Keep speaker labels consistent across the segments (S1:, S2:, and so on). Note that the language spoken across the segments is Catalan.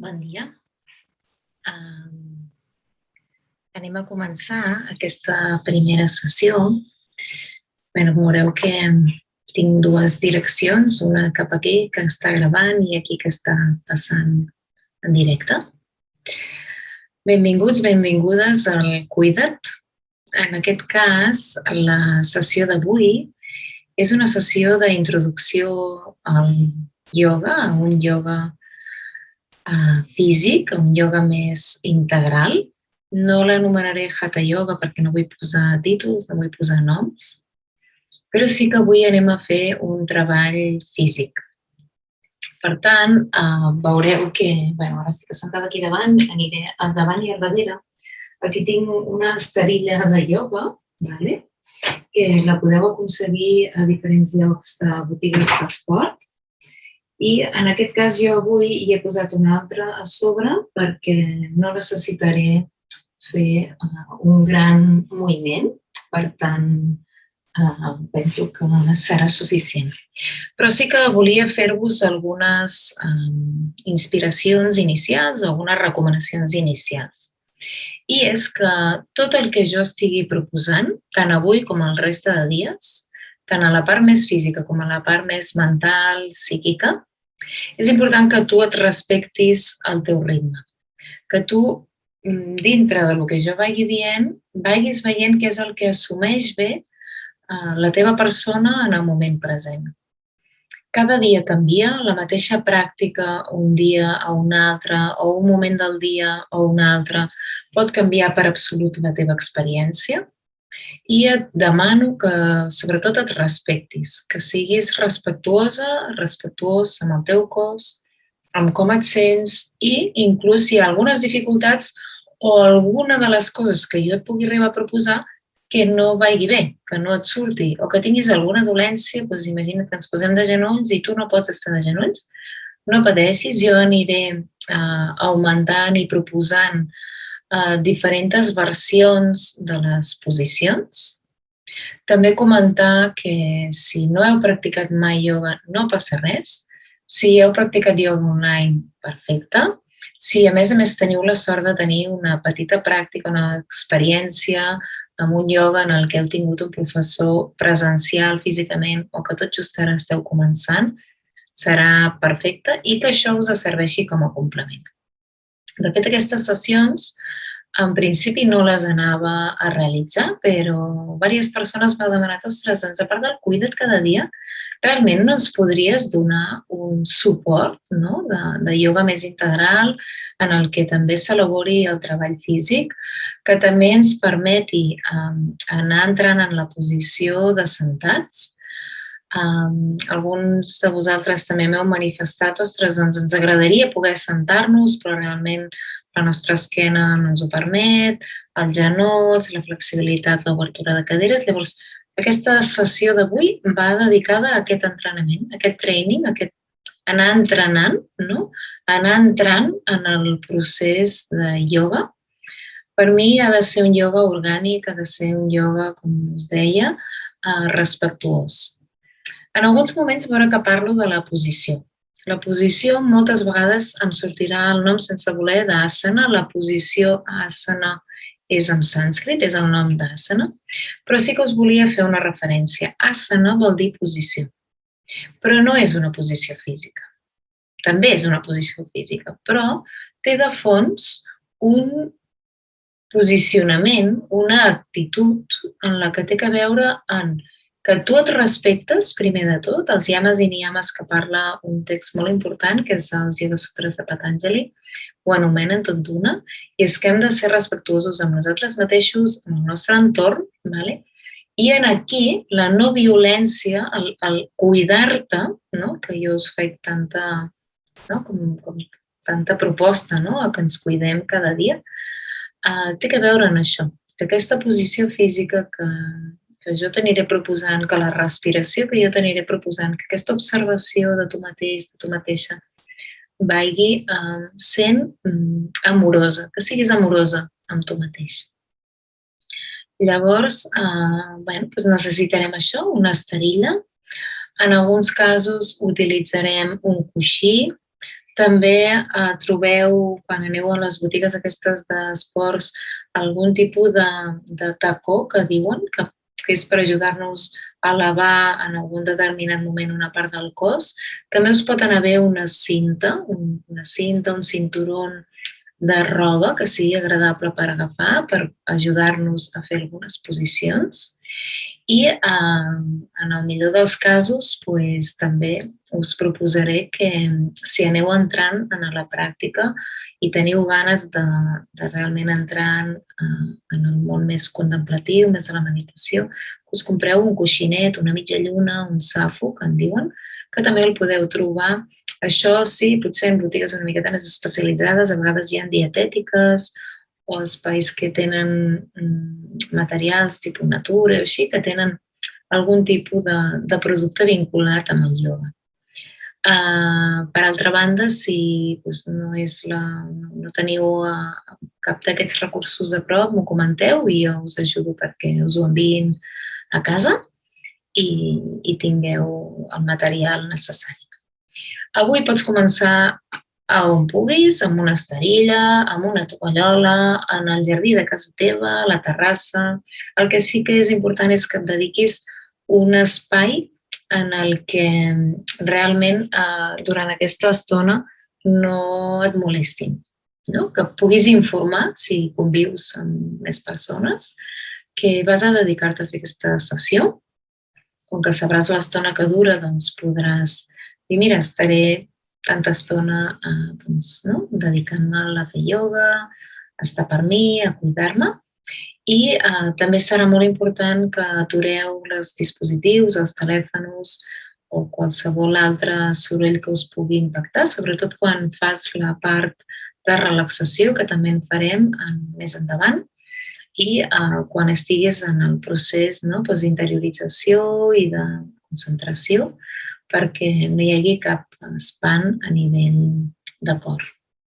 S1: Bon dia. Anem a començar aquesta primera sessió. Veureu que tinc dues direccions, una cap aquí que està gravant i aquí que està passant en directe. Benvinguts, benvingudes al Cuida't. En aquest cas, la sessió d'avui és una sessió d'introducció al ioga, a un ioga físic, a un ioga més integral. No l'anomenaré Hatha Yoga perquè no vull posar títols, no vull posar noms, però sí que avui anem a fer un treball físic. Per tant, veureu que, ara estic assentada aquí davant, aniré al davant i al darrere. Aquí tinc una esterilla de ioga, que la podeu aconseguir a diferents llocs de botigues d'esport. I en aquest cas jo avui hi he posat una altra a sobre perquè no necessitaré fer un gran moviment, per tant penso que serà suficient. Però sí que volia fer-vos algunes inspiracions inicials, algunes recomanacions inicials. I és que tot el que jo estigui proposant, tant avui com el reste de dies, tant a la part més física com a la part més mental, psíquica, és important que tu et respectis el teu ritme. Que tu, dintre del que jo vagi dient, vagis veient què és el que assumeix bé la teva persona en el moment present. Cada dia canvia, la mateixa pràctica un dia a un altre o un moment del dia a un altre pot canviar per absolut la teva experiència. I et demano que, sobretot, et respectis, que siguis respectuós amb el teu cos, amb com et sents i inclús si hi ha algunes dificultats o alguna de les coses que jo et pugui arribar a proposar que no vagi bé, que no et surti o que tinguis alguna dolència, doncs imagina't que ens posem de genolls i tu no pots estar de genolls. No pateixis, jo aniré augmentant i proposant diferents versions de les posicions. També comentar que si no heu practicat mai ioga no passa res. Si heu practicat ioga online, perfecte. Si a més teniu la sort de tenir una petita pràctica, una experiència amb un ioga en el que heu tingut un professor presencial físicament o que tot just ara esteu començant, serà perfecte i que això us serveixi com a complement. De fet, aquestes sessions, en principi no les anava a realitzar, però diverses persones m'heu demanat, ostres, doncs a part del Cuida't cada dia, realment no ens podries donar un suport de ioga més integral en el que també s'elabori el treball físic, que també ens permeti anar entrant en la posició de sentats. Alguns de vosaltres també m'heu manifestat, ostres, doncs ens agradaria poder sentar-nos, però realment la nostra esquena no ens ho permet, els genolls, la flexibilitat, l'obertura de caderes. Llavors, aquesta sessió d'avui va dedicada a aquest entrenament, a aquest training, a aquest anar entrenant, anar entrant en el procés de ioga. Per mi ha de ser un ioga orgànic, ha de ser un ioga, com us deia, respectuós. En alguns moments veurà que parlo de la posició. La posició moltes vegades em sortirà el nom sense voler d'asana. La posició asana és en sànscrit, és el nom d'asana, però sí que us volia fer una referència. Asana vol dir posició, però no és una posició física. També és una posició física, però té de fons un posicionament, una actitud en la que té a veure en que tu et respectes, primer de tot, els yamas i niyamas que parla un text molt important, que és els Yoga Sutras de Patanjali, ho anomenen tot d'una, i és que hem de ser respectuosos amb nosaltres mateixos, amb el nostre entorn, i en aquí la no violència, el cuidar-te, que jo us faig tanta proposta a que ens cuidem cada dia, té a veure en això, que aquesta posició física que jo t'aniré proposant, que la respiració que jo t'aniré proposant, que aquesta observació de tu mateix, de tu mateixa, vagi sent amorosa, que siguis amorosa amb tu mateix. Llavors, necessitarem això, una esterilla. En alguns casos utilitzarem un coixí. També trobeu, quan aneu a les botigues aquestes d'esports, algun tipus de tacó que diuen que és per ajudar-nos a elevar en algun determinat moment una part del cos. També us pot anar bé una cinta, un cinturó de roba que sigui agradable per agafar, per ajudar-nos a fer algunes posicions. I en el millor dels casos, pues, també us proposaré que si aneu entrant en la pràctica i teniu ganes de realment entrar en el món més contemplatiu, més de la meditació, us compreu un coixinet, una mitja lluna, un safo, que en diuen, que també el podeu trobar. Això sí, potser en botigues una miqueta més especialitzades, a vegades hi ha dietètiques o espais que tenen materials tipus natura o així, que tenen algun tipus de producte vinculat amb el ioga. Per altra banda, si no teniu cap d'aquests recursos a prop, m'ho comenteu i jo us ajudo perquè us ho enviïn a casa i tingueu el material necessari. Avui pots començar a on puguis, amb una esterilla, amb una tovallola, en el jardí de casa teva, a la terrassa. El que sí que és important és que et dediquis un espai en el que realment durant aquesta estona no et molestin, no? Que puguis informar, si convius amb més persones, que vas a dedicar-te a fer aquesta sessió. Com que sabràs l'estona que dura, doncs podràs dir, mira, estaré tanta estona dedicant-me a fer ioga, a estar per mi, a cuidar-me. I també serà molt important que atureu els dispositius, els telèfons o qualsevol altre soroll que us pugui impactar, sobretot quan fas la part de relaxació, que també en farem més endavant, i quan estiguis en el procés d'interiorització i de concentració, perquè no hi hagi cap espant a nivell de cor,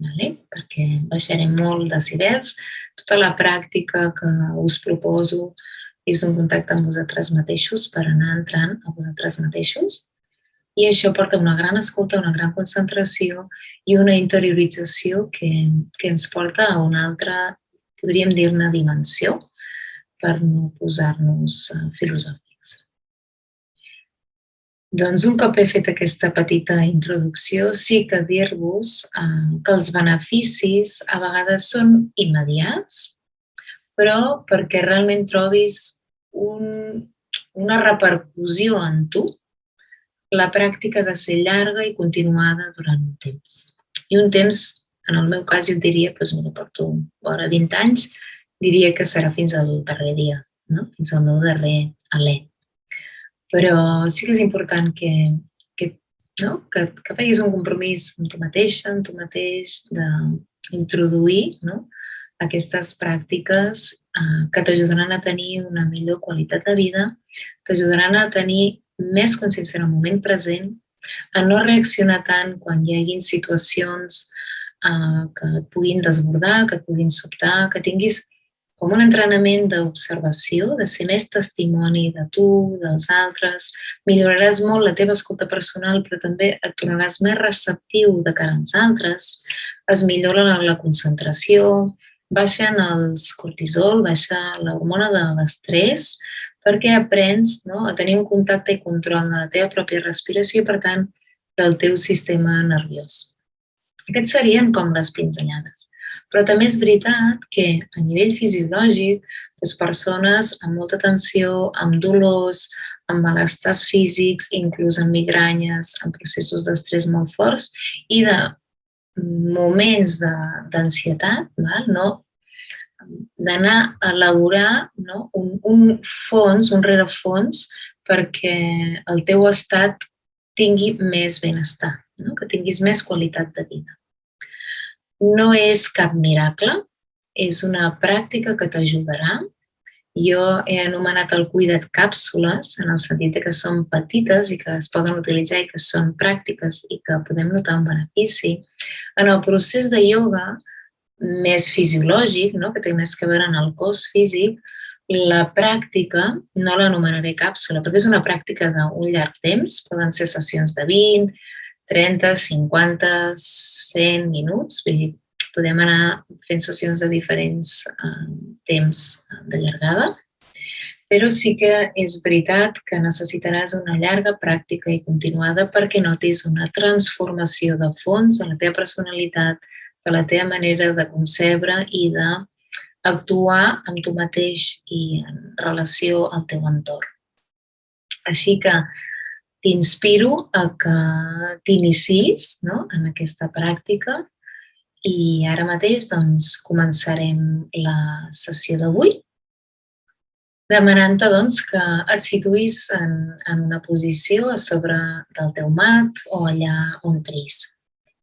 S1: perquè baixarem molt decibels. Tota la pràctica que us proposo és un contacte amb vosaltres mateixos per anar entrant a vosaltres mateixos i això porta una gran escolta, una gran concentració i una interiorització que ens porta a una altra, podríem dir-ne, dimensió, per no posar-nos filosòfics. Doncs un cop he fet aquesta petita introducció, sí que dir-vos que els beneficis a vegades són immediats, però perquè realment trobis una repercussió en tu, la pràctica ha de ser llarga i continuada durant un temps. I un temps, en el meu cas, jo diria, porto vora 20 anys, diria que serà fins al darrer dia, no? Fins al meu darrer alè. Però sí que és important que facis un compromís amb tu mateixa, amb tu mateix, d'introduir aquestes pràctiques que t'ajudaran a tenir una millor qualitat de vida, t'ajudaran a tenir més consciència en el moment present, a no reaccionar tant quan hi hagin situacions que et puguin desbordar, que et puguin sobtar, que tinguis com un entrenament d'observació, de ser més testimoni de tu, dels altres. Milloraràs molt la teva escolta personal, però també et tornaràs més receptiu de cara als altres. Es millora la concentració, baixen els cortisol, baixa l'hormona de l'estrès, perquè aprens a tenir un contacte i control de la teva pròpia respiració i, per tant, del teu sistema nerviós. Aquests serien com les pinzellades. Però també és veritat que a nivell fisiològic, les persones amb molta tensió, amb dolors, amb malestars físics, inclús amb migranyes, amb processos d'estrès molt forts i de moments d'ansietat, d'anar a elaborar un rerefons perquè el teu estat tingui més benestar, que tinguis més qualitat de vida. No és cap miracle, és una pràctica que t'ajudarà. Jo he anomenat el cuida't càpsules, en el sentit que són petites i que es poden utilitzar i que són pràctiques i que podem notar un benefici. En el procés de ioga més fisiològic, que té més que veure en el cos físic, la pràctica no l'anomenaré càpsula, perquè és una pràctica d'un llarg temps, poden ser sessions de 20, 30, 50, 100 minuts. Vull dir, podem anar fent sessions de diferents temps de llargada, però sí que és veritat que necessitaràs una llarga pràctica i continuada perquè notis una transformació de fons en la teva personalitat, de la teva manera de concebre i d'actuar amb tu mateix i en relació al teu entorn. Així que t'inspiro a que t'inicis, no?, en aquesta pràctica i ara mateix doncs, començarem la sessió d'avui demanant-te doncs, que et situïs en una posició a sobre del teu mat o allà on triïs.